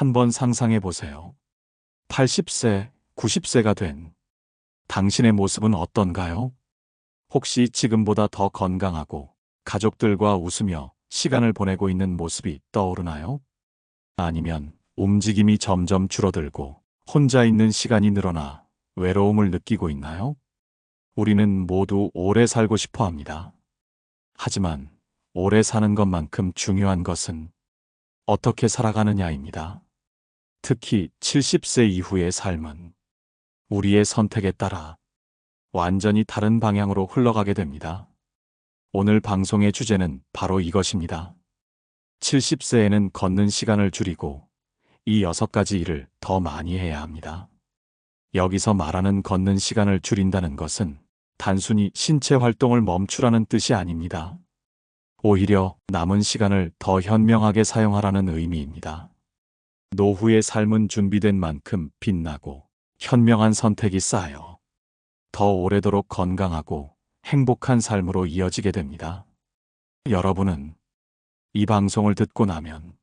한번 상상해 보세요. 80세, 90세가 된 당신의 모습은 어떤가요? 혹시 지금보다 더 건강하고 가족들과 웃으며 시간을 보내고 있는 모습이 떠오르나요? 아니면 움직임이 점점 줄어들고 혼자 있는 시간이 늘어나 외로움을 느끼고 있나요? 우리는 모두 오래 살고 싶어 합니다. 하지만 오래 사는 것만큼 중요한 것은 어떻게 살아가느냐입니다. 특히 70세 이후의 삶은 우리의 선택에 따라 완전히 다른 방향으로 흘러가게 됩니다. 오늘 방송의 주제는 바로 이것입니다. 70세에는 걷는 시간을 줄이고 이 6가지 일을 더 많이 해야 합니다. 여기서 말하는 걷는 시간을 줄인다는 것은 단순히 신체 활동을 멈추라는 뜻이 아닙니다. 오히려 남은 시간을 더 현명하게 사용하라는 의미입니다. 노후의 삶은 준비된 만큼 빛나고 현명한 선택이 쌓여 더 오래도록 건강하고 행복한 삶으로 이어지게 됩니다. 여러분은 이 방송을 듣고 나면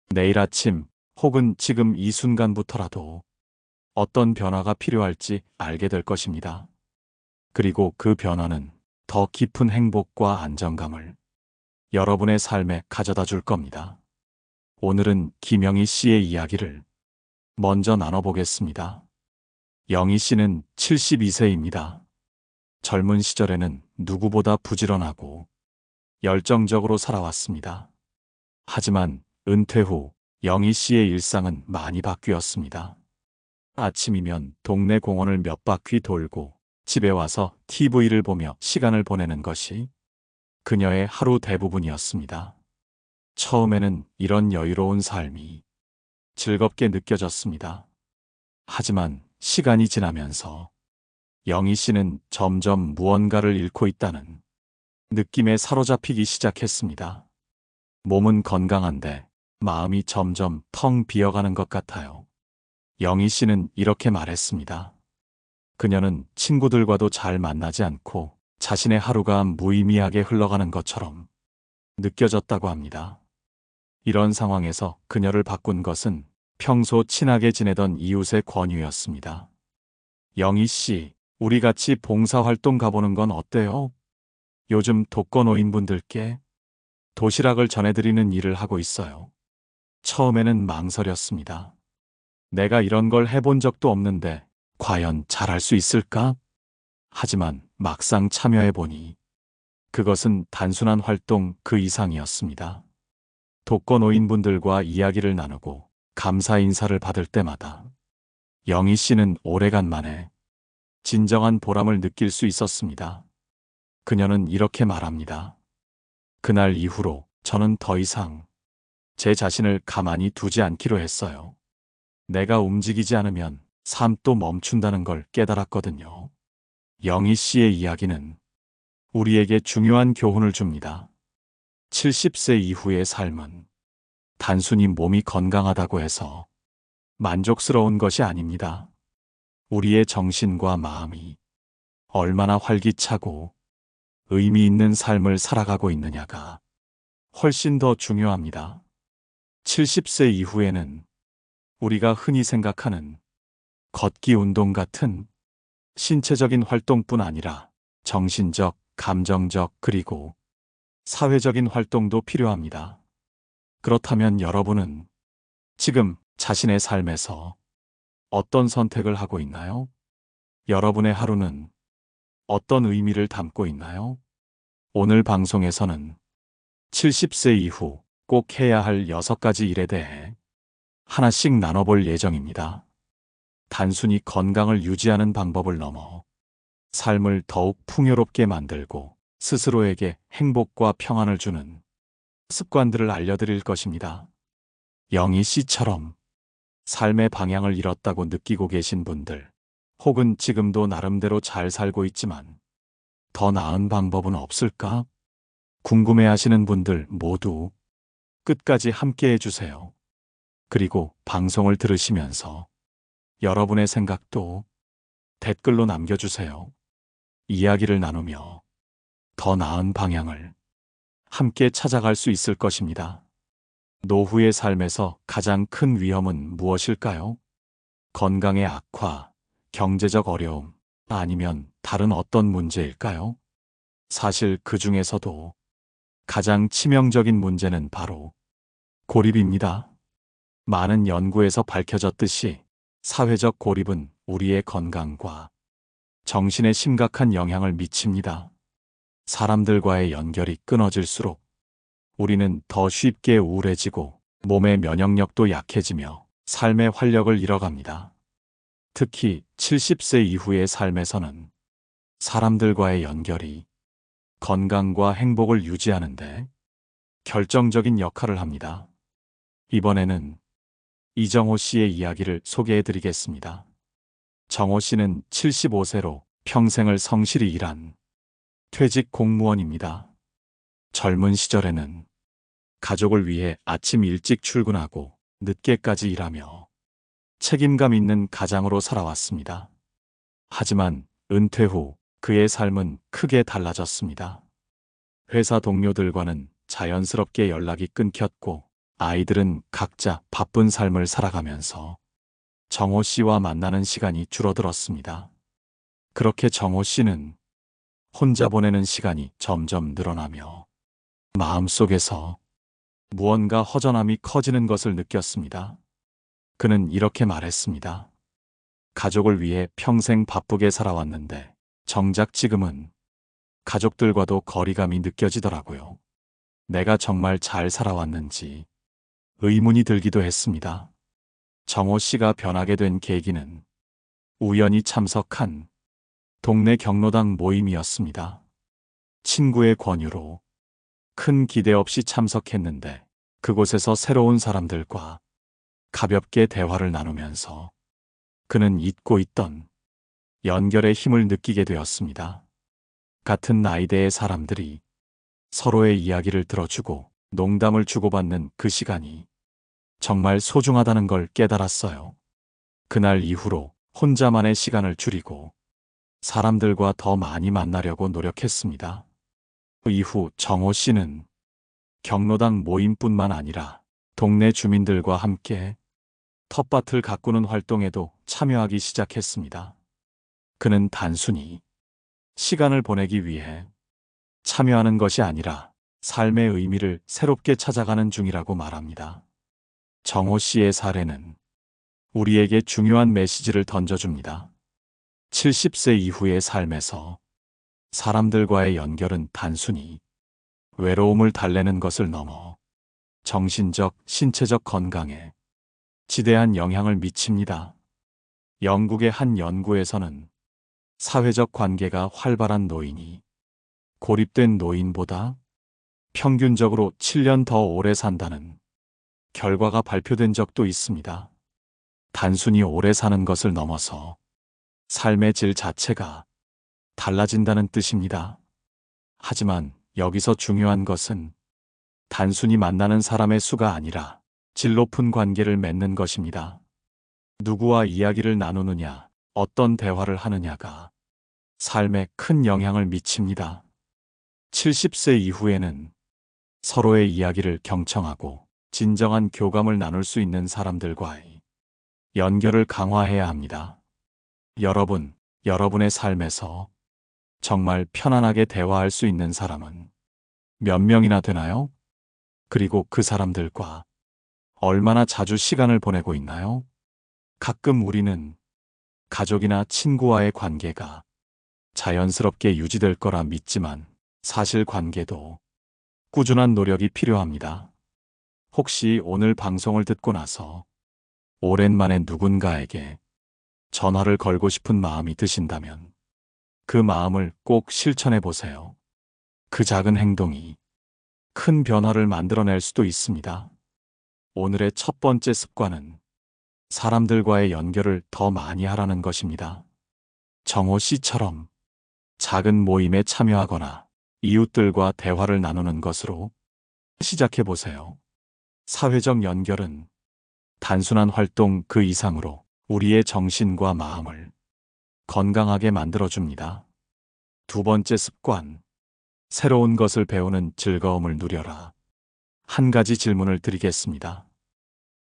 내일 아침 혹은 지금 이 순간부터라도 어떤 변화가 필요할지 알게 될 것입니다. 그리고 그 변화는 더 깊은 행복과 안정감을 여러분의 삶에 가져다 줄 겁니다. 오늘은 김영희 씨의 이야기를 먼저 나눠보겠습니다. 영희 씨는 72세입니다. 젊은 시절에는 누구보다 부지런하고 열정적으로 살아왔습니다. 하지만 은퇴 후 영희 씨의 일상은 많이 바뀌었습니다. 아침이면 동네 공원을 몇 바퀴 돌고 집에 와서 TV를 보며 시간을 보내는 것이 그녀의 하루 대부분이었습니다. 처음에는 이런 여유로운 삶이 즐겁게 느껴졌습니다. 하지만 시간이 지나면서 영희 씨는 점점 무언가를 잃고 있다는 느낌에 사로잡히기 시작했습니다. 몸은 건강한데 마음이 점점 텅 비어가는 것 같아요. 영희 씨는 이렇게 말했습니다. 그녀는 친구들과도 잘 만나지 않고 자신의 하루가 무의미하게 흘러가는 것처럼 느껴졌다고 합니다. 이런 상황에서 그녀를 바꾼 것은 평소 친하게 지내던 이웃의 권유였습니다. 영희 씨, 우리 같이 봉사활동 가보는 건 어때요? 요즘 독거노인분들께 도시락을 전해드리는 일을 하고 있어요. 처음에는 망설였습니다. 내가 이런 걸 해본 적도 없는데 과연 잘할 수 있을까? 하지만 막상 참여해보니 그것은 단순한 활동 그 이상이었습니다. 독거노인분들과 이야기를 나누고 감사 인사를 받을 때마다 영희 씨는 오래간만에 진정한 보람을 느낄 수 있었습니다. 그녀는 이렇게 말합니다. 그날 이후로 저는 더 이상 제 자신을 가만히 두지 않기로 했어요. 내가 움직이지 않으면 삶도 멈춘다는 걸 깨달았거든요. 영희 씨의 이야기는 우리에게 중요한 교훈을 줍니다. 70세 이후의 삶은 단순히 몸이 건강하다고 해서 만족스러운 것이 아닙니다. 우리의 정신과 마음이 얼마나 활기차고 의미 있는 삶을 살아가고 있느냐가 훨씬 더 중요합니다. 70세 이후에는 우리가 흔히 생각하는 걷기 운동 같은 신체적인 활동뿐 아니라 정신적, 감정적, 그리고 사회적인 활동도 필요합니다. 그렇다면 여러분은 지금 자신의 삶에서 어떤 선택을 하고 있나요? 여러분의 하루는 어떤 의미를 담고 있나요? 오늘 방송에서는 70세 이후 꼭 해야 할 6가지 일에 대해 하나씩 나눠볼 예정입니다. 단순히 건강을 유지하는 방법을 넘어 삶을 더욱 풍요롭게 만들고 스스로에게 행복과 평안을 주는 습관들을 알려드릴 것입니다. 영희 씨처럼 삶의 방향을 잃었다고 느끼고 계신 분들, 혹은 지금도 나름대로 잘 살고 있지만 더 나은 방법은 없을까? 궁금해하시는 분들 모두 끝까지 함께 해주세요. 그리고 방송을 들으시면서 여러분의 생각도 댓글로 남겨주세요. 이야기를 나누며 더 나은 방향을 함께 찾아갈 수 있을 것입니다. 노후의 삶에서 가장 큰 위험은 무엇일까요? 건강의 악화, 경제적 어려움, 아니면 다른 어떤 문제일까요? 사실 그 중에서도 가장 치명적인 문제는 바로 고립입니다. 많은 연구에서 밝혀졌듯이 사회적 고립은 우리의 건강과 정신에 심각한 영향을 미칩니다. 사람들과의 연결이 끊어질수록 우리는 더 쉽게 우울해지고 몸의 면역력도 약해지며 삶의 활력을 잃어갑니다. 특히 70세 이후의 삶에서는 사람들과의 연결이 건강과 행복을 유지하는데 결정적인 역할을 합니다. 이번에는 이정호 씨의 이야기를 소개해 드리겠습니다. 정호 씨는 75세로 평생을 성실히 일한 퇴직 공무원입니다. 젊은 시절에는 가족을 위해 아침 일찍 출근하고 늦게까지 일하며 책임감 있는 가장으로 살아왔습니다. 하지만 은퇴 후 그의 삶은 크게 달라졌습니다. 회사 동료들과는 자연스럽게 연락이 끊겼고 아이들은 각자 바쁜 삶을 살아가면서 정호 씨와 만나는 시간이 줄어들었습니다. 그렇게 정호 씨는 혼자 보내는 시간이 점점 늘어나며 마음속에서 무언가 허전함이 커지는 것을 느꼈습니다. 그는 이렇게 말했습니다. 가족을 위해 평생 바쁘게 살아왔는데 정작 지금은 가족들과도 거리감이 느껴지더라고요. 내가 정말 잘 살아왔는지 의문이 들기도 했습니다. 정호 씨가 변하게 된 계기는 우연히 참석한 동네 경로당 모임이었습니다. 친구의 권유로 큰 기대 없이 참석했는데 그곳에서 새로운 사람들과 가볍게 대화를 나누면서 그는 잊고 있던 연결의 힘을 느끼게 되었습니다. 같은 나이대의 사람들이 서로의 이야기를 들어주고 농담을 주고받는 그 시간이 정말 소중하다는 걸 깨달았어요. 그날 이후로 혼자만의 시간을 줄이고 사람들과 더 많이 만나려고 노력했습니다. 그 이후 정호 씨는 경로당 모임뿐만 아니라 동네 주민들과 함께 텃밭을 가꾸는 활동에도 참여하기 시작했습니다. 그는 단순히 시간을 보내기 위해 참여하는 것이 아니라 삶의 의미를 새롭게 찾아가는 중이라고 말합니다. 정호 씨의 사례는 우리에게 중요한 메시지를 던져줍니다. 70세 이후의 삶에서 사람들과의 연결은 단순히 외로움을 달래는 것을 넘어 정신적, 신체적 건강에 지대한 영향을 미칩니다. 영국의 한 연구에서는 사회적 관계가 활발한 노인이 고립된 노인보다 평균적으로 7년 더 오래 산다는 결과가 발표된 적도 있습니다. 단순히 오래 사는 것을 넘어서 삶의 질 자체가 달라진다는 뜻입니다. 하지만 여기서 중요한 것은 단순히 만나는 사람의 수가 아니라 질 높은 관계를 맺는 것입니다. 누구와 이야기를 나누느냐, 어떤 대화를 하느냐가 삶에 큰 영향을 미칩니다. 70세 이후에는 서로의 이야기를 경청하고 진정한 교감을 나눌 수 있는 사람들과의 연결을 강화해야 합니다. 여러분의 삶에서 정말 편안하게 대화할 수 있는 사람은 몇 명이나 되나요? 그리고 그 사람들과 얼마나 자주 시간을 보내고 있나요? 가끔 우리는 가족이나 친구와의 관계가 자연스럽게 유지될 거라 믿지만 사실 관계도 꾸준한 노력이 필요합니다. 혹시 오늘 방송을 듣고 나서 오랜만에 누군가에게 전화를 걸고 싶은 마음이 드신다면 그 마음을 꼭 실천해 보세요. 그 작은 행동이 큰 변화를 만들어낼 수도 있습니다. 오늘의 첫 번째 습관은 사람들과의 연결을 더 많이 하라는 것입니다. 정호 씨처럼 작은 모임에 참여하거나 이웃들과 대화를 나누는 것으로 시작해 보세요. 사회적 연결은 단순한 활동 그 이상으로 우리의 정신과 마음을 건강하게 만들어줍니다. 두 번째 습관, 새로운 것을 배우는 즐거움을 누려라. 한 가지 질문을 드리겠습니다.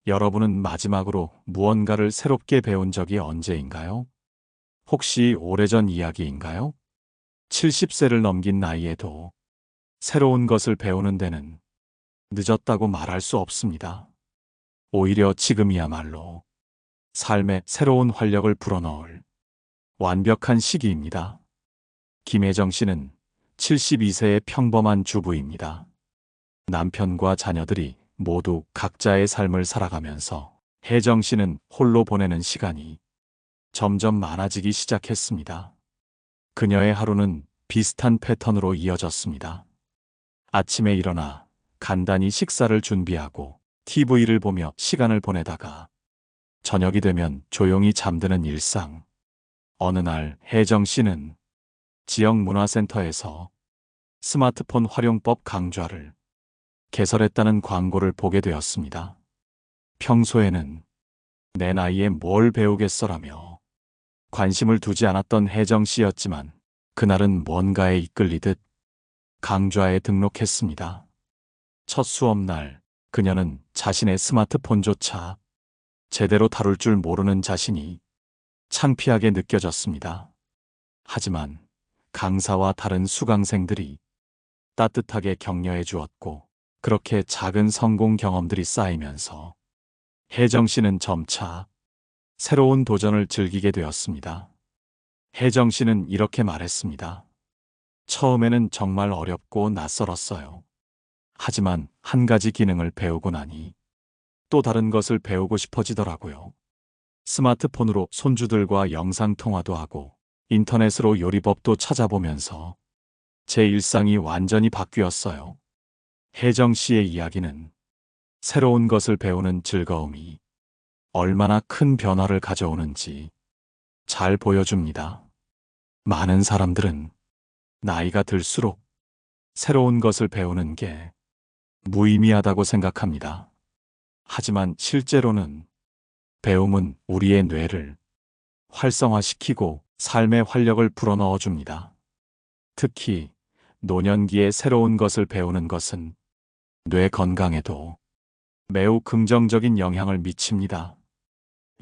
여러분은 마지막으로 무언가를 새롭게 배운 적이 언제인가요? 혹시 오래전 이야기인가요? 70세를 넘긴 나이에도 새로운 것을 배우는 데는 늦었다고 말할 수 없습니다. 오히려 지금이야말로 삶에 새로운 활력을 불어넣을 완벽한 시기입니다. 김혜정 씨는 72세의 평범한 주부입니다. 남편과 자녀들이 모두 각자의 삶을 살아가면서 혜정 씨는 홀로 보내는 시간이 점점 많아지기 시작했습니다. 그녀의 하루는 비슷한 패턴으로 이어졌습니다. 아침에 일어나 간단히 식사를 준비하고 TV를 보며 시간을 보내다가 저녁이 되면 조용히 잠드는 일상. 어느 날 혜정 씨는 지역 문화센터에서 스마트폰 활용법 강좌를 개설했다는 광고를 보게 되었습니다. 평소에는 내 나이에 뭘 배우겠어라며 관심을 두지 않았던 혜정 씨였지만 그날은 뭔가에 이끌리듯 강좌에 등록했습니다. 첫 수업날 그녀는 자신의 스마트폰조차 제대로 다룰 줄 모르는 자신이 창피하게 느껴졌습니다. 하지만 강사와 다른 수강생들이 따뜻하게 격려해 주었고 그렇게 작은 성공 경험들이 쌓이면서 혜정 씨는 점차 새로운 도전을 즐기게 되었습니다. 혜정 씨는 이렇게 말했습니다. 처음에는 정말 어렵고 낯설었어요. 하지만 한 가지 기능을 배우고 나니 또 다른 것을 배우고 싶어지더라고요. 스마트폰으로 손주들과 영상통화도 하고 인터넷으로 요리법도 찾아보면서 제 일상이 완전히 바뀌었어요. 혜정 씨의 이야기는 새로운 것을 배우는 즐거움이 얼마나 큰 변화를 가져오는지 잘 보여줍니다. 많은 사람들은 나이가 들수록 새로운 것을 배우는 게 무의미하다고 생각합니다. 하지만 실제로는 배움은 우리의 뇌를 활성화시키고 삶의 활력을 불어넣어 줍니다. 특히 노년기에 새로운 것을 배우는 것은 뇌 건강에도 매우 긍정적인 영향을 미칩니다.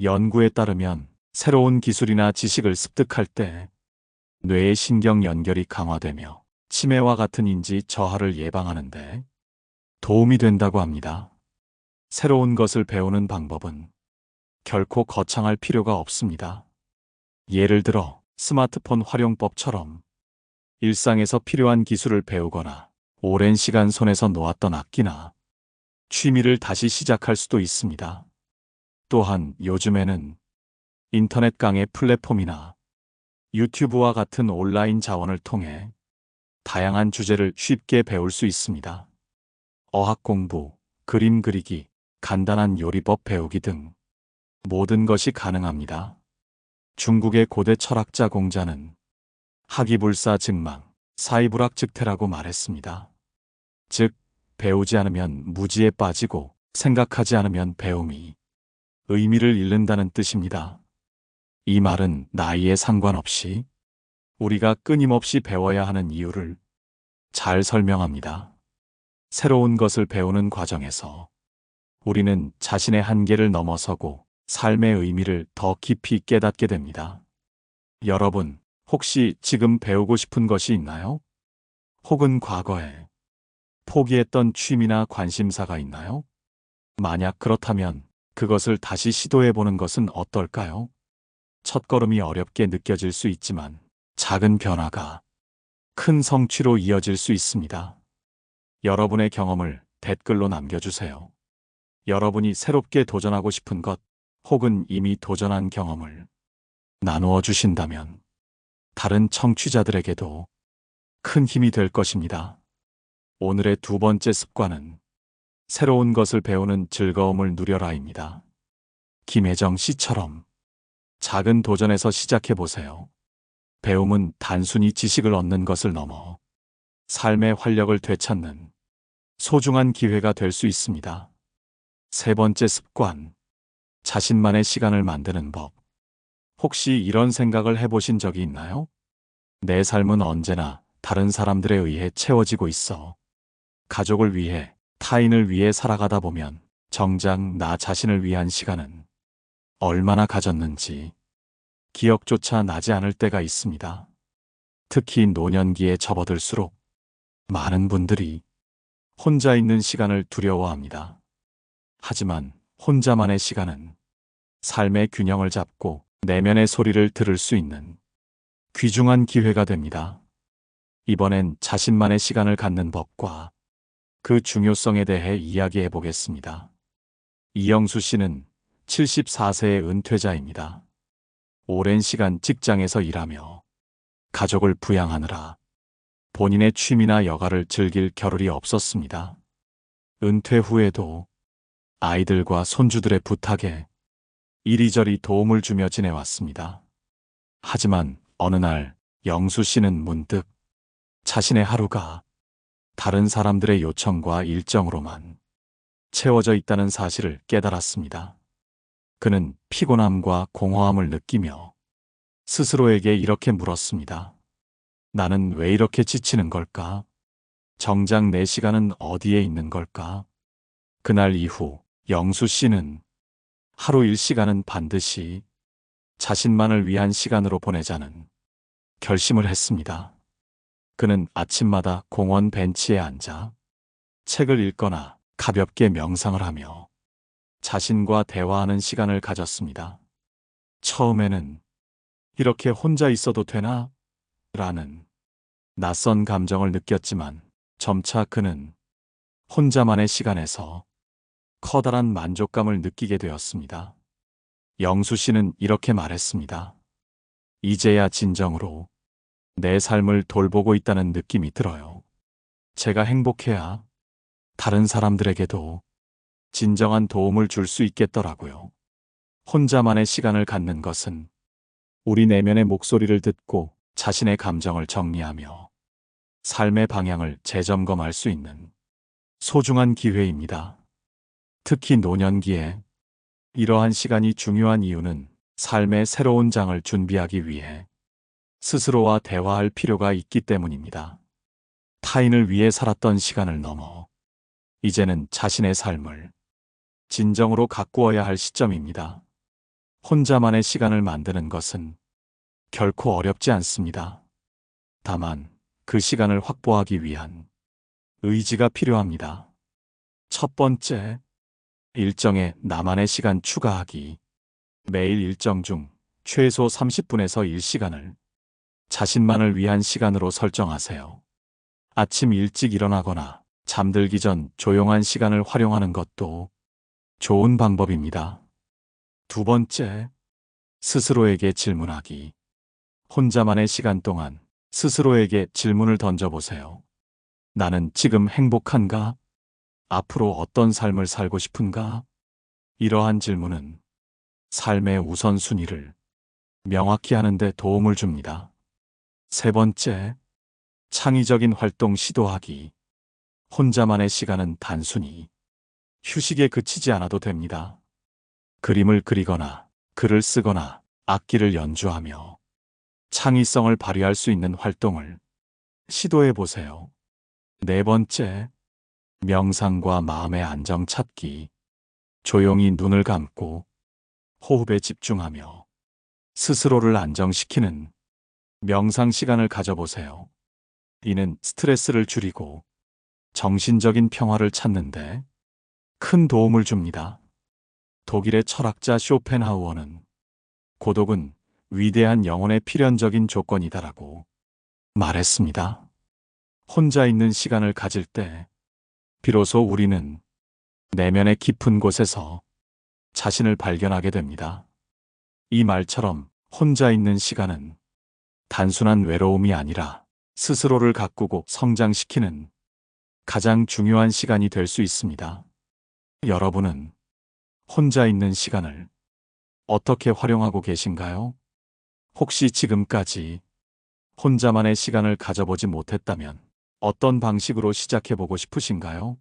연구에 따르면 새로운 기술이나 지식을 습득할 때 뇌의 신경 연결이 강화되며 치매와 같은 인지 저하를 예방하는데 도움이 된다고 합니다. 새로운 것을 배우는 방법은 결코 거창할 필요가 없습니다. 예를 들어 스마트폰 활용법처럼 일상에서 필요한 기술을 배우거나 오랜 시간 손에서 놓았던 악기나 취미를 다시 시작할 수도 있습니다. 또한 요즘에는 인터넷 강의 플랫폼이나 유튜브와 같은 온라인 자원을 통해 다양한 주제를 쉽게 배울 수 있습니다. 어학 공부, 그림 그리기, 간단한 요리법 배우기 등 모든 것이 가능합니다. 중국의 고대 철학자 공자는 학이불사 즉망, 사이불학즉태라고 말했습니다. 즉, 배우지 않으면 무지에 빠지고 생각하지 않으면 배움이 의미를 잃는다는 뜻입니다. 이 말은 나이에 상관없이 우리가 끊임없이 배워야 하는 이유를 잘 설명합니다. 새로운 것을 배우는 과정에서 우리는 자신의 한계를 넘어서고 삶의 의미를 더 깊이 깨닫게 됩니다. 여러분, 혹시 지금 배우고 싶은 것이 있나요? 혹은 과거에 포기했던 취미나 관심사가 있나요? 만약 그렇다면 그것을 다시 시도해보는 것은 어떨까요? 첫걸음이 어렵게 느껴질 수 있지만 작은 변화가 큰 성취로 이어질 수 있습니다. 여러분의 경험을 댓글로 남겨주세요. 여러분이 새롭게 도전하고 싶은 것 혹은 이미 도전한 경험을 나누어 주신다면 다른 청취자들에게도 큰 힘이 될 것입니다. 오늘의 두 번째 습관은 새로운 것을 배우는 즐거움을 누려라입니다. 김혜정 씨처럼 작은 도전에서 시작해보세요. 배움은 단순히 지식을 얻는 것을 넘어 삶의 활력을 되찾는 소중한 기회가 될 수 있습니다. 세 번째 습관, 자신만의 시간을 만드는 법. 혹시 이런 생각을 해보신 적이 있나요? 내 삶은 언제나 다른 사람들에 의해 채워지고 있어. 가족을 위해, 타인을 위해 살아가다 보면 정작 나 자신을 위한 시간은 얼마나 가졌는지 기억조차 나지 않을 때가 있습니다. 특히 노년기에 접어들수록 많은 분들이 혼자 있는 시간을 두려워합니다. 하지만 혼자만의 시간은 삶의 균형을 잡고 내면의 소리를 들을 수 있는 귀중한 기회가 됩니다. 이번엔 자신만의 시간을 갖는 법과 그 중요성에 대해 이야기해 보겠습니다. 이영수 씨는 74세의 은퇴자입니다. 오랜 시간 직장에서 일하며 가족을 부양하느라 본인의 취미나 여가를 즐길 겨를이 없었습니다. 은퇴 후에도 아이들과 손주들의 부탁에 이리저리 도움을 주며 지내왔습니다. 하지만 어느 날 영수 씨는 문득 자신의 하루가 다른 사람들의 요청과 일정으로만 채워져 있다는 사실을 깨달았습니다. 그는 피곤함과 공허함을 느끼며 스스로에게 이렇게 물었습니다. 나는 왜 이렇게 지치는 걸까? 정작 내 시간은 어디에 있는 걸까? 그날 이후 영수 씨는 하루 일시간은 반드시 자신만을 위한 시간으로 보내자는 결심을 했습니다. 그는 아침마다 공원 벤치에 앉아 책을 읽거나 가볍게 명상을 하며 자신과 대화하는 시간을 가졌습니다. 처음에는 이렇게 혼자 있어도 되나? 라는 낯선 감정을 느꼈지만 점차 그는 혼자만의 시간에서 커다란 만족감을 느끼게 되었습니다. 영수 씨는 이렇게 말했습니다. 이제야 진정으로 내 삶을 돌보고 있다는 느낌이 들어요. 제가 행복해야 다른 사람들에게도 진정한 도움을 줄 수 있겠더라고요. 혼자만의 시간을 갖는 것은 우리 내면의 목소리를 듣고 자신의 감정을 정리하며 삶의 방향을 재점검할 수 있는 소중한 기회입니다. 특히 노년기에 이러한 시간이 중요한 이유는 삶의 새로운 장을 준비하기 위해 스스로와 대화할 필요가 있기 때문입니다. 타인을 위해 살았던 시간을 넘어 이제는 자신의 삶을 진정으로 가꾸어야 할 시점입니다. 혼자만의 시간을 만드는 것은 결코 어렵지 않습니다. 다만 그 시간을 확보하기 위한 의지가 필요합니다. 첫 번째, 일정에 나만의 시간 추가하기. 매일 일정 중 최소 30분에서 1시간을 자신만을 위한 시간으로 설정하세요. 아침 일찍 일어나거나 잠들기 전 조용한 시간을 활용하는 것도 좋은 방법입니다. 두 번째, 스스로에게 질문하기. 혼자만의 시간 동안 스스로에게 질문을 던져보세요. 나는 지금 행복한가? 앞으로 어떤 삶을 살고 싶은가? 이러한 질문은 삶의 우선순위를 명확히 하는 데 도움을 줍니다. 세 번째, 창의적인 활동 시도하기. 혼자만의 시간은 단순히 휴식에 그치지 않아도 됩니다. 그림을 그리거나 글을 쓰거나 악기를 연주하며 창의성을 발휘할 수 있는 활동을 시도해 보세요. 네 번째, 명상과 마음의 안정 찾기. 조용히 눈을 감고 호흡에 집중하며 스스로를 안정시키는 명상 시간을 가져보세요. 이는 스트레스를 줄이고 정신적인 평화를 찾는데 큰 도움을 줍니다. 독일의 철학자 쇼펜하우어는 고독은 위대한 영혼의 필연적인 조건이다라고 말했습니다. 혼자 있는 시간을 가질 때 비로소 우리는 내면의 깊은 곳에서 자신을 발견하게 됩니다. 이 말처럼 혼자 있는 시간은 단순한 외로움이 아니라 스스로를 가꾸고 성장시키는 가장 중요한 시간이 될 수 있습니다. 여러분은 혼자 있는 시간을 어떻게 활용하고 계신가요? 혹시 지금까지 혼자만의 시간을 가져보지 못했다면 어떤 방식으로 시작해보고 싶으신가요?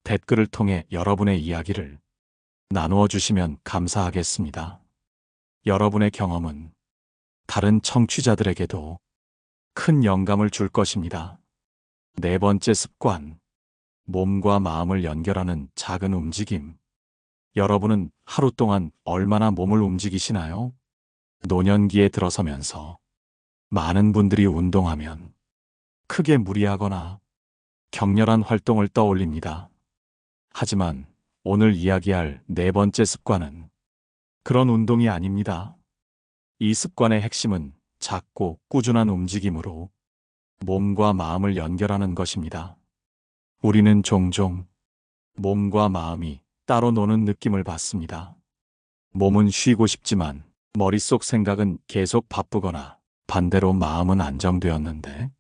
댓글을 통해 여러분의 이야기를 나누어 주시면 감사하겠습니다. 여러분의 경험은 다른 청취자들에게도 큰 영감을 줄 것입니다. 네 번째 습관, 몸과 마음을 연결하는 작은 움직임. 여러분은 하루 동안 얼마나 몸을 움직이시나요? 노년기에 들어서면서 많은 분들이 운동하면 크게 무리하거나 격렬한 활동을 떠올립니다. 하지만 오늘 이야기할 네 번째 습관은 그런 운동이 아닙니다. 이 습관의 핵심은 작고 꾸준한 움직임으로 몸과 마음을 연결하는 것입니다. 우리는 종종 몸과 마음이 따로 노는 느낌을 받습니다. 몸은 쉬고 싶지만 머릿속 생각은 계속 바쁘거나 반대로 마음은 안정되었는데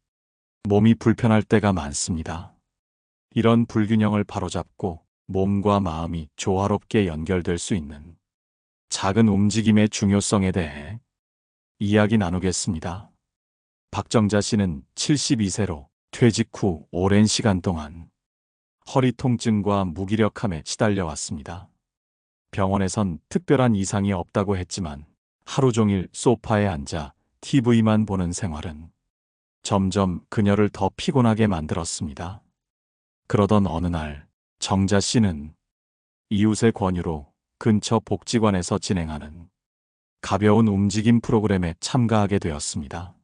몸이 불편할 때가 많습니다. 이런 불균형을 바로잡고 몸과 마음이 조화롭게 연결될 수 있는 작은 움직임의 중요성에 대해 이야기 나누겠습니다. 박정자 씨는 72세로 퇴직 후 오랜 시간 동안 허리 통증과 무기력함에 시달려왔습니다. 병원에선 특별한 이상이 없다고 했지만 하루 종일 소파에 앉아 TV만 보는 생활은 점점 그녀를 더 피곤하게 만들었습니다. 그러던 어느 날 정자 씨는 이웃의 권유로 근처 복지관에서 진행하는 가벼운 움직임 프로그램에 참가하게 되었습니다.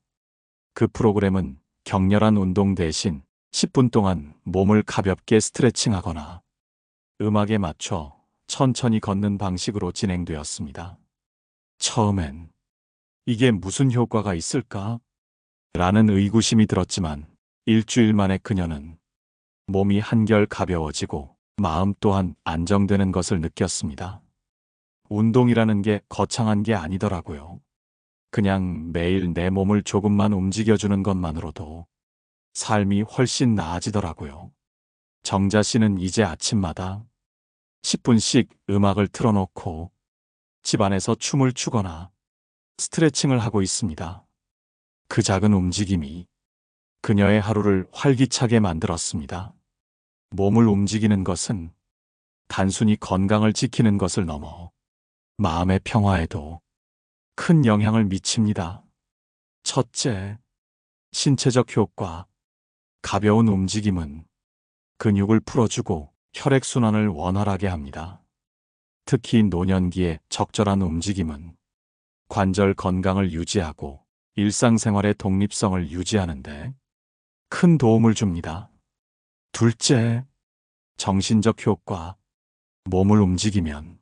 그 프로그램은 격렬한 운동 대신 10분 동안 몸을 가볍게 스트레칭하거나 음악에 맞춰 천천히 걷는 방식으로 진행되었습니다. 처음엔 이게 무슨 효과가 있을까? 라는 의구심이 들었지만 일주일 만에 그녀는 몸이 한결 가벼워지고 마음 또한 안정되는 것을 느꼈습니다. 운동이라는 게 거창한 게 아니더라고요. 그냥 매일 내 몸을 조금만 움직여주는 것만으로도 삶이 훨씬 나아지더라고요. 정자 씨는 이제 아침마다 10분씩 음악을 틀어놓고 집안에서 춤을 추거나 스트레칭을 하고 있습니다. 그 작은 움직임이 그녀의 하루를 활기차게 만들었습니다. 몸을 움직이는 것은 단순히 건강을 지키는 것을 넘어 마음의 평화에도 큰 영향을 미칩니다. 첫째, 신체적 효과. 가벼운 움직임은 근육을 풀어주고 혈액순환을 원활하게 합니다. 특히 노년기에 적절한 움직임은 관절 건강을 유지하고 일상생활의 독립성을 유지하는데 큰 도움을 줍니다. 둘째, 정신적 효과. 몸을 움직이면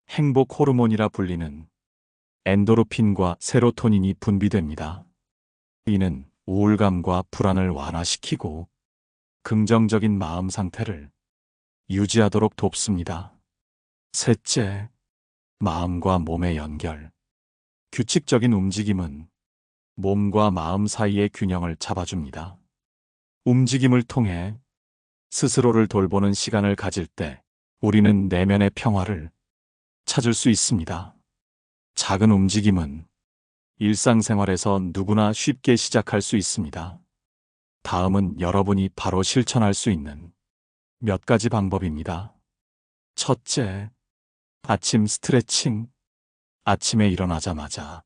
행복 호르몬이라 불리는 엔도르핀과 세로토닌이 분비됩니다. 이는 우울감과 불안을 완화시키고 긍정적인 마음 상태를 유지하도록 돕습니다. 셋째, 마음과 몸의 연결. 규칙적인 움직임은 몸과 마음 사이의 균형을 잡아줍니다. 움직임을 통해 스스로를 돌보는 시간을 가질 때 우리는 내면의 평화를 찾을 수 있습니다. 작은 움직임은 일상생활에서 누구나 쉽게 시작할 수 있습니다. 다음은 여러분이 바로 실천할 수 있는 몇 가지 방법입니다. 첫째, 아침 스트레칭. 아침에 일어나자마자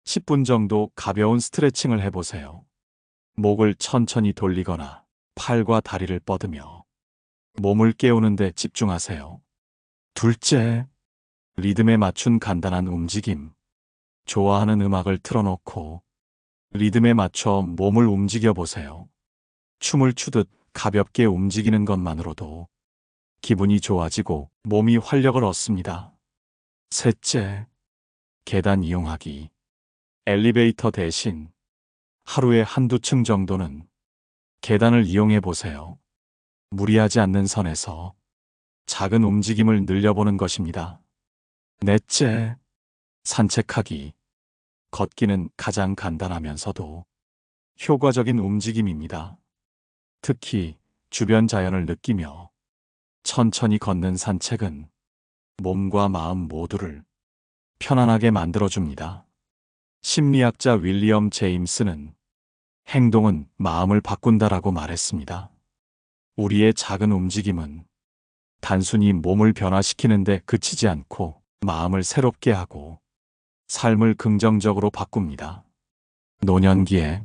10분 정도 가벼운 스트레칭을 해보세요. 목을 천천히 돌리거나 팔과 다리를 뻗으며 몸을 깨우는 데 집중하세요. 둘째, 리듬에 맞춘 간단한 움직임. 좋아하는 음악을 틀어놓고 리듬에 맞춰 몸을 움직여 보세요. 춤을 추듯 가볍게 움직이는 것만으로도 기분이 좋아지고 몸이 활력을 얻습니다. 셋째, 계단 이용하기. 엘리베이터 대신 하루에 한두 층 정도는 계단을 이용해 보세요. 무리하지 않는 선에서 작은 움직임을 늘려보는 것입니다. 넷째, 산책하기. 걷기는 가장 간단하면서도 효과적인 움직임입니다. 특히 주변 자연을 느끼며 천천히 걷는 산책은 몸과 마음 모두를 편안하게 만들어줍니다. 심리학자 윌리엄 제임스는 행동은 마음을 바꾼다라고 말했습니다. 우리의 작은 움직임은 단순히 몸을 변화시키는 데 그치지 않고 마음을 새롭게 하고 삶을 긍정적으로 바꿉니다. 노년기에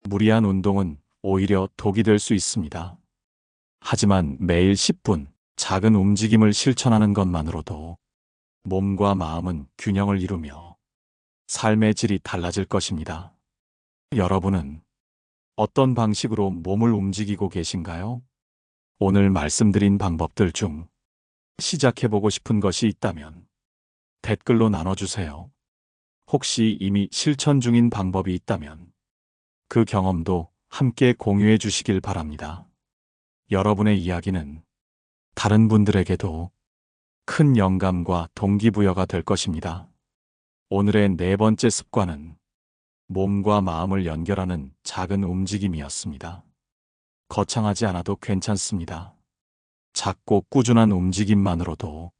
무리한 운동은 오히려 독이 될 수 있습니다. 하지만 매일 10분 작은 움직임을 실천하는 것만으로도 몸과 마음은 균형을 이루며 삶의 질이 달라질 것입니다. 여러분은 어떤 방식으로 몸을 움직이고 계신가요? 오늘 말씀드린 방법들 중 시작해보고 싶은 것이 있다면 댓글로 나눠주세요. 혹시 이미 실천 중인 방법이 있다면 그 경험도 함께 공유해 주시길 바랍니다. 여러분의 이야기는 다른 분들에게도 큰 영감과 동기부여가 될 것입니다. 오늘의 네 번째 습관은 몸과 마음을 연결하는 작은 움직임이었습니다. 거창하지 않아도 괜찮습니다. 작고 꾸준한 움직임만으로도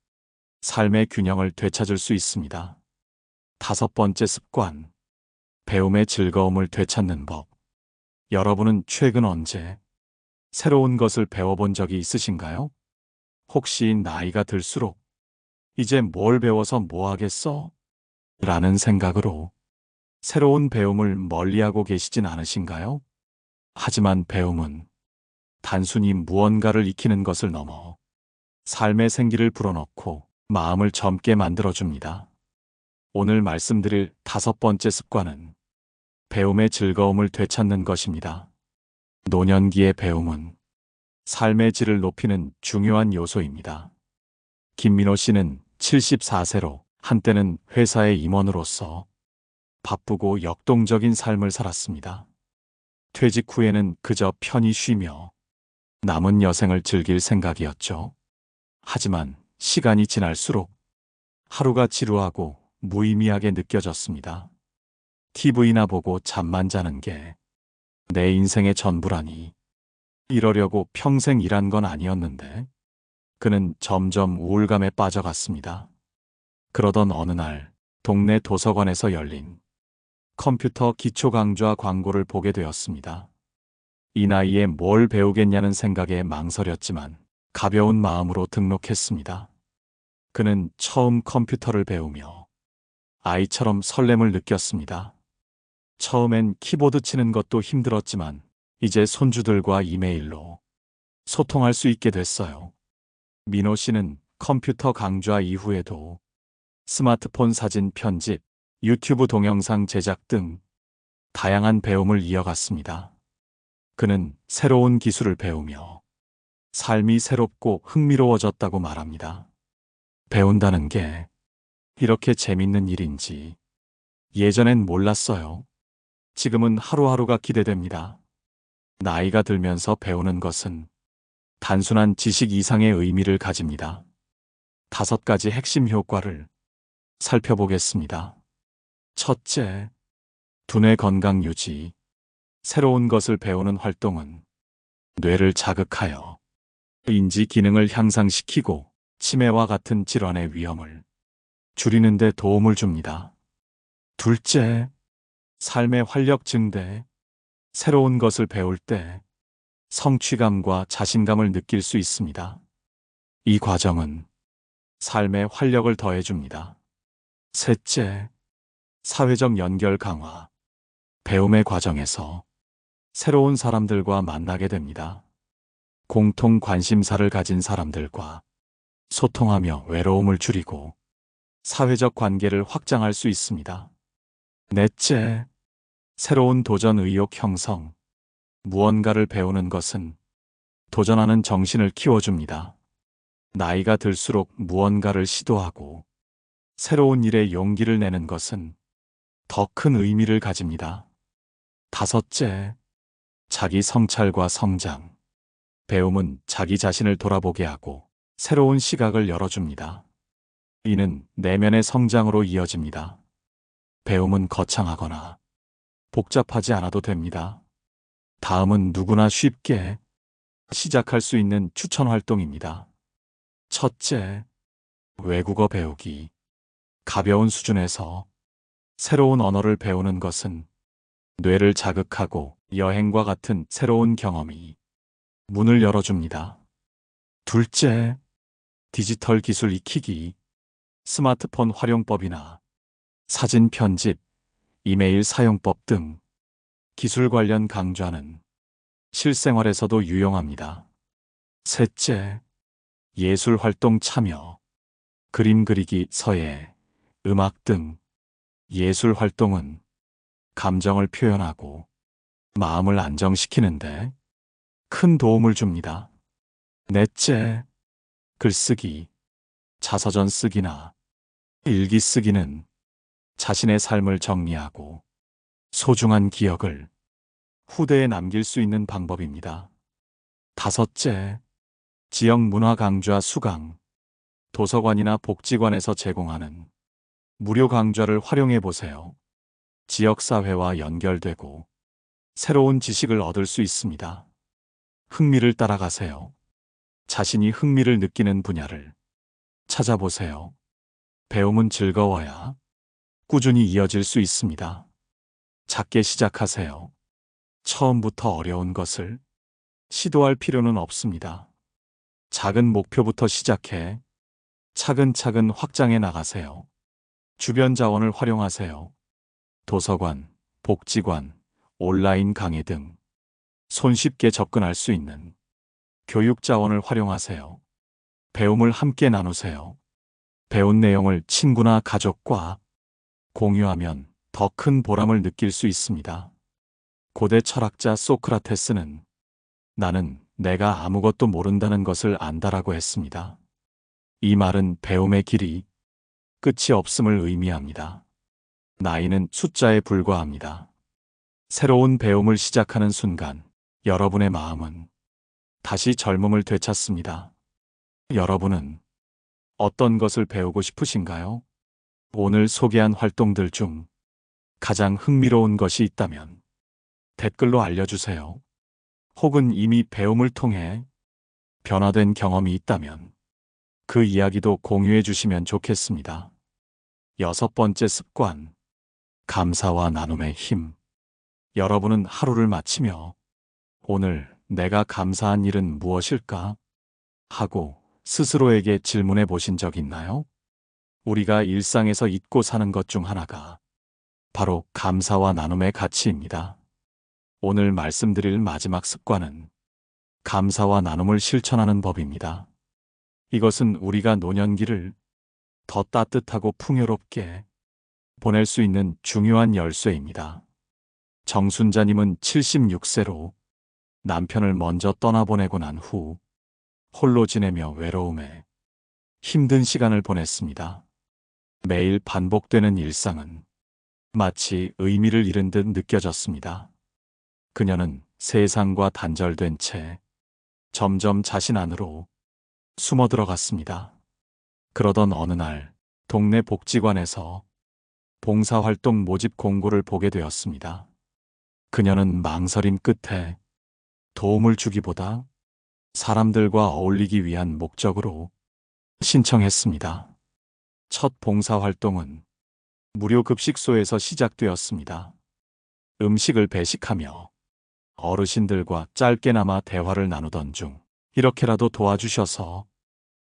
삶의 균형을 되찾을 수 있습니다. 다섯 번째 습관, 배움의 즐거움을 되찾는 법. 여러분은 최근 언제 새로운 것을 배워본 적이 있으신가요? 혹시 나이가 들수록 이제 뭘 배워서 뭐 하겠어? 라는 생각으로 새로운 배움을 멀리하고 계시진 않으신가요? 하지만 배움은 단순히 무언가를 익히는 것을 넘어 삶의 생기를 불어넣고 마음을 젊게 만들어줍니다. 오늘 말씀드릴 다섯 번째 습관은 배움의 즐거움을 되찾는 것입니다. 노년기의 배움은 삶의 질을 높이는 중요한 요소입니다. 김민호 씨는 74세로 한때는 회사의 임원으로서 바쁘고 역동적인 삶을 살았습니다. 퇴직 후에는 그저 편히 쉬며 남은 여생을 즐길 생각이었죠. 하지만 시간이 지날수록 하루가 지루하고 무의미하게 느껴졌습니다. TV나 보고 잠만 자는 게 내 인생의 전부라니. 이러려고 평생 일한 건 아니었는데 그는 점점 우울감에 빠져갔습니다. 그러던 어느 날 동네 도서관에서 열린 컴퓨터 기초 강좌 광고를 보게 되었습니다. 이 나이에 뭘 배우겠냐는 생각에 망설였지만 가벼운 마음으로 등록했습니다. 그는 처음 컴퓨터를 배우며 아이처럼 설렘을 느꼈습니다. 처음엔 키보드 치는 것도 힘들었지만 이제 손주들과 이메일로 소통할 수 있게 됐어요. 민호 씨는 컴퓨터 강좌 이후에도 스마트폰 사진 편집, 유튜브 동영상 제작 등 다양한 배움을 이어갔습니다. 그는 새로운 기술을 배우며 삶이 새롭고 흥미로워졌다고 말합니다. 배운다는 게 이렇게 재밌는 일인지 예전엔 몰랐어요. 지금은 하루하루가 기대됩니다. 나이가 들면서 배우는 것은 단순한 지식 이상의 의미를 가집니다. 다섯 가지 핵심 효과를 살펴보겠습니다. 첫째, 두뇌 건강 유지. 새로운 것을 배우는 활동은 뇌를 자극하여 인지 기능을 향상시키고 치매와 같은 질환의 위험을 줄이는 데 도움을 줍니다. 둘째, 삶의 활력 증대. 새로운 것을 배울 때 성취감과 자신감을 느낄 수 있습니다. 이 과정은 삶의 활력을 더해줍니다. 셋째, 사회적 연결 강화. 배움의 과정에서 새로운 사람들과 만나게 됩니다. 공통 관심사를 가진 사람들과 소통하며 외로움을 줄이고 사회적 관계를 확장할 수 있습니다. 넷째, 새로운 도전 의욕 형성. 무언가를 배우는 것은 도전하는 정신을 키워줍니다. 나이가 들수록 무언가를 시도하고 새로운 일에 용기를 내는 것은 더 큰 의미를 가집니다. 다섯째, 자기 성찰과 성장. 배움은 자기 자신을 돌아보게 하고 새로운 시각을 열어줍니다. 이는 내면의 성장으로 이어집니다. 배움은 거창하거나 복잡하지 않아도 됩니다. 다음은 누구나 쉽게 시작할 수 있는 추천 활동입니다. 첫째, 외국어 배우기. 가벼운 수준에서 새로운 언어를 배우는 것은 뇌를 자극하고 여행과 같은 새로운 경험이 문을 열어줍니다. 둘째, 디지털 기술 익히기. 스마트폰 활용법이나 사진 편집, 이메일 사용법 등 기술 관련 강좌는 실생활에서도 유용합니다. 셋째, 예술 활동 참여. 그림 그리기, 서예, 음악 등 예술 활동은 감정을 표현하고 마음을 안정시키는데 큰 도움을 줍니다. 넷째, 글쓰기, 자서전 쓰기나 일기 쓰기는 자신의 삶을 정리하고 소중한 기억을 후대에 남길 수 있는 방법입니다. 다섯째, 지역 문화 강좌 수강. 도서관이나 복지관에서 제공하는 무료 강좌를 활용해 보세요. 지역사회와 연결되고 새로운 지식을 얻을 수 있습니다. 흥미를 따라가세요. 자신이 흥미를 느끼는 분야를 찾아보세요. 배움은 즐거워야 꾸준히 이어질 수 있습니다. 작게 시작하세요. 처음부터 어려운 것을 시도할 필요는 없습니다. 작은 목표부터 시작해 차근차근 확장해 나가세요. 주변 자원을 활용하세요. 도서관, 복지관, 온라인 강의 등 손쉽게 접근할 수 있는 교육 자원을 활용하세요. 배움을 함께 나누세요. 배운 내용을 친구나 가족과 공유하면 더 큰 보람을 느낄 수 있습니다. 고대 철학자 소크라테스는 나는 내가 아무것도 모른다는 것을 안다라고 했습니다. 이 말은 배움의 길이 끝이 없음을 의미합니다. 나이는 숫자에 불과합니다. 새로운 배움을 시작하는 순간 여러분의 마음은 다시 젊음을 되찾습니다. 여러분은 어떤 것을 배우고 싶으신가요? 오늘 소개한 활동들 중 가장 흥미로운 것이 있다면 댓글로 알려주세요. 혹은 이미 배움을 통해 변화된 경험이 있다면 그 이야기도 공유해 주시면 좋겠습니다. 여섯 번째 습관, 감사와 나눔의 힘. 여러분은 하루를 마치며 오늘 내가 감사한 일은 무엇일까? 하고 스스로에게 질문해 보신 적 있나요? 우리가 일상에서 잊고 사는 것 중 하나가 바로 감사와 나눔의 가치입니다. 오늘 말씀드릴 마지막 습관은 감사와 나눔을 실천하는 법입니다. 이것은 우리가 노년기를 더 따뜻하고 풍요롭게 보낼 수 있는 중요한 열쇠입니다. 정순자님은 76세로 남편을 먼저 떠나보내고 난 후 홀로 지내며 외로움에 힘든 시간을 보냈습니다. 매일 반복되는 일상은 마치 의미를 잃은 듯 느껴졌습니다. 그녀는 세상과 단절된 채 점점 자신 안으로 숨어 들어갔습니다. 그러던 어느 날 동네 복지관에서 봉사활동 모집 공고를 보게 되었습니다. 그녀는 망설임 끝에 도움을 주기보다 사람들과 어울리기 위한 목적으로 신청했습니다. 첫 봉사활동은 무료 급식소에서 시작되었습니다. 음식을 배식하며 어르신들과 짧게나마 대화를 나누던 중 이렇게라도 도와주셔서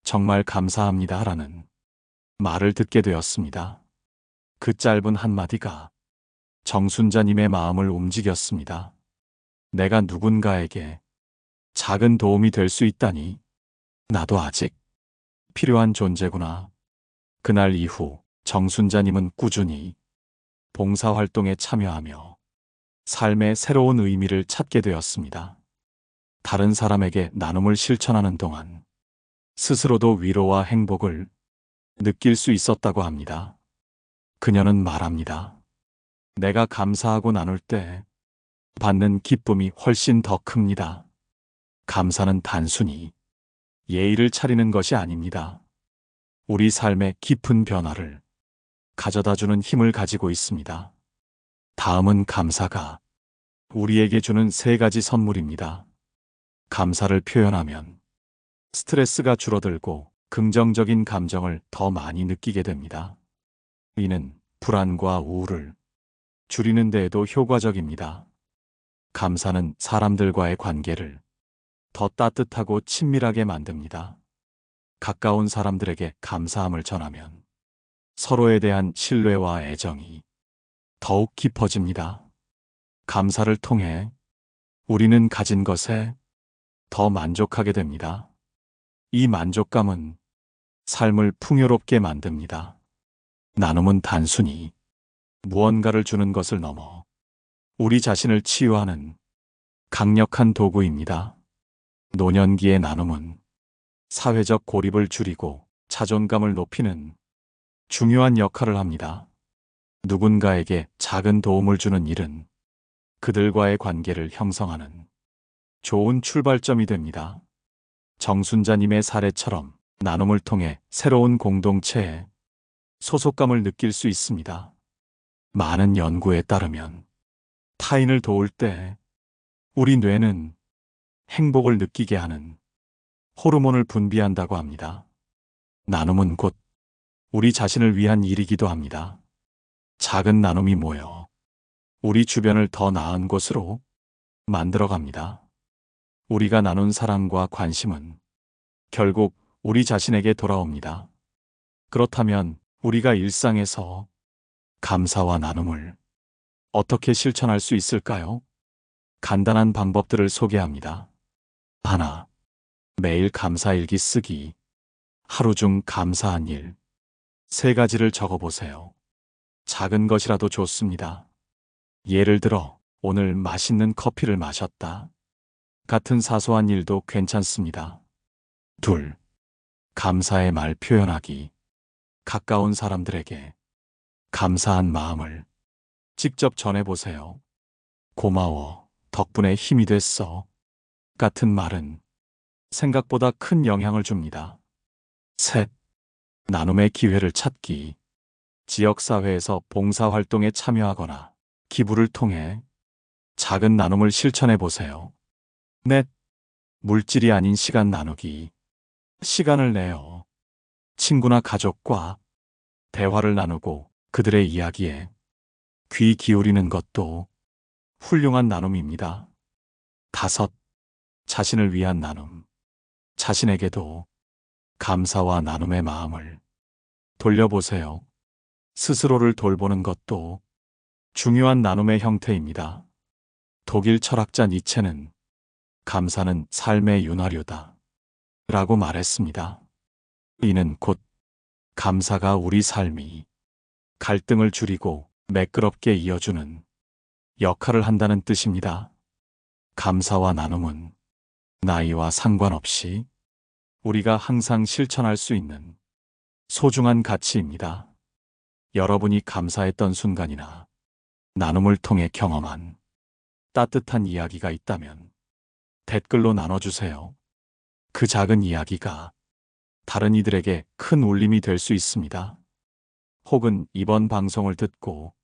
정말 감사합니다라는 말을 듣게 되었습니다. 그 짧은 한마디가 정순자님의 마음을 움직였습니다. 내가 누군가에게 작은 도움이 될 수 있다니 나도 아직 필요한 존재구나. 그날 이후 정순자님은 꾸준히 봉사활동에 참여하며 삶의 새로운 의미를 찾게 되었습니다. 다른 사람에게 나눔을 실천하는 동안 스스로도 위로와 행복을 느낄 수 있었다고 합니다. 그녀는 말합니다. 내가 감사하고 나눌 때 받는 기쁨이 훨씬 더 큽니다. 감사는 단순히 예의를 차리는 것이 아닙니다. 우리 삶의 깊은 변화를 가져다주는 힘을 가지고 있습니다. 다음은 감사가 우리에게 주는 세 가지 선물입니다. 감사를 표현하면 스트레스가 줄어들고 긍정적인 감정을 더 많이 느끼게 됩니다. 이는 불안과 우울을 줄이는 데에도 효과적입니다. 감사는 사람들과의 관계를 더 따뜻하고 친밀하게 만듭니다. 가까운 사람들에게 감사함을 전하면 서로에 대한 신뢰와 애정이 더욱 깊어집니다. 감사를 통해 우리는 가진 것에 더 만족하게 됩니다. 이 만족감은 삶을 풍요롭게 만듭니다. 나눔은 단순히 무언가를 주는 것을 넘어 우리 자신을 치유하는 강력한 도구입니다. 노년기의 나눔은 사회적 고립을 줄이고 자존감을 높이는 중요한 역할을 합니다. 누군가에게 작은 도움을 주는 일은 그들과의 관계를 형성하는 좋은 출발점이 됩니다. 정순자님의 사례처럼 나눔을 통해 새로운 공동체에 소속감을 느낄 수 있습니다. 많은 연구에 따르면 타인을 도울 때 우리 뇌는 행복을 느끼게 하는 호르몬을 분비한다고 합니다. 나눔은 곧 우리 자신을 위한 일이기도 합니다. 작은 나눔이 모여 우리 주변을 더 나은 곳으로 만들어갑니다. 우리가 나눈 사랑과 관심은 결국 우리 자신에게 돌아옵니다. 그렇다면 우리가 일상에서 감사와 나눔을 어떻게 실천할 수 있을까요? 간단한 방법들을 소개합니다. 하나, 매일 감사일기 쓰기. 하루 중 감사한 일 3가지를 적어보세요. 작은 것이라도 좋습니다. 예를 들어, 오늘 맛있는 커피를 마셨다. 같은 사소한 일도 괜찮습니다. 둘, 감사의 말 표현하기. 가까운 사람들에게 감사한 마음을 직접 전해보세요. 고마워, 덕분에 힘이 됐어. 같은 말은 생각보다 큰 영향을 줍니다. 셋, 나눔의 기회를 찾기. 지역사회에서 봉사활동에 참여하거나 기부를 통해 작은 나눔을 실천해 보세요. 넷, 물질이 아닌 시간 나누기. 시간을 내어 친구나 가족과 대화를 나누고 그들의 이야기에 귀 기울이는 것도 훌륭한 나눔입니다. 다섯, 자신을 위한 나눔. 자신에게도 감사와 나눔의 마음을 돌려보세요. 스스로를 돌보는 것도 중요한 나눔의 형태입니다. 독일 철학자 니체는 감사는 삶의 윤활유다 라고 말했습니다. 이는 곧 감사가 우리 삶이 갈등을 줄이고 매끄럽게 이어주는 역할을 한다는 뜻입니다. 감사와 나눔은 나이와 상관없이 우리가 항상 실천할 수 있는 소중한 가치입니다. 여러분이 감사했던 순간이나 나눔을 통해 경험한 따뜻한 이야기가 있다면 댓글로 나눠주세요. 그 작은 이야기가 다른 이들에게 큰 울림이 될 수 있습니다. 혹은 이번 방송을 듣고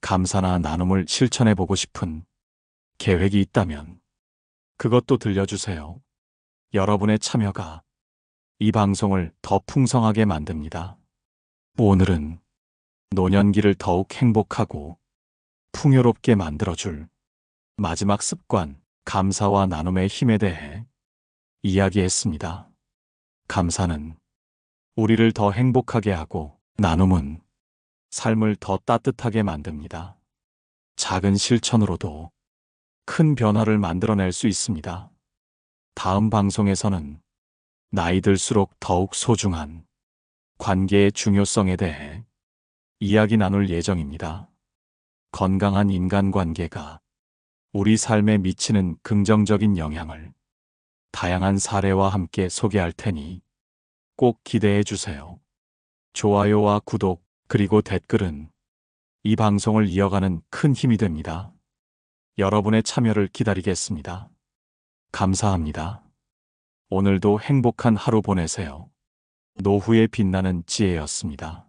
감사나 나눔을 실천해보고 싶은 계획이 있다면 그것도 들려주세요. 여러분의 참여가 이 방송을 더 풍성하게 만듭니다. 오늘은 노년기를 더욱 행복하고 풍요롭게 만들어줄 마지막 습관, 감사와 나눔의 힘에 대해 이야기했습니다. 감사는 우리를 더 행복하게 하고 나눔은 삶을 더 따뜻하게 만듭니다. 작은 실천으로도 큰 변화를 만들어낼 수 있습니다. 다음 방송에서는 나이 들수록 더욱 소중한 관계의 중요성에 대해 이야기 나눌 예정입니다. 건강한 인간관계가 우리 삶에 미치는 긍정적인 영향을 다양한 사례와 함께 소개할 테니 꼭 기대해 주세요. 좋아요와 구독, 그리고 댓글은 이 방송을 이어가는 큰 힘이 됩니다. 여러분의 참여를 기다리겠습니다. 감사합니다. 오늘도 행복한 하루 보내세요. 노후에 빛나는 지혜였습니다.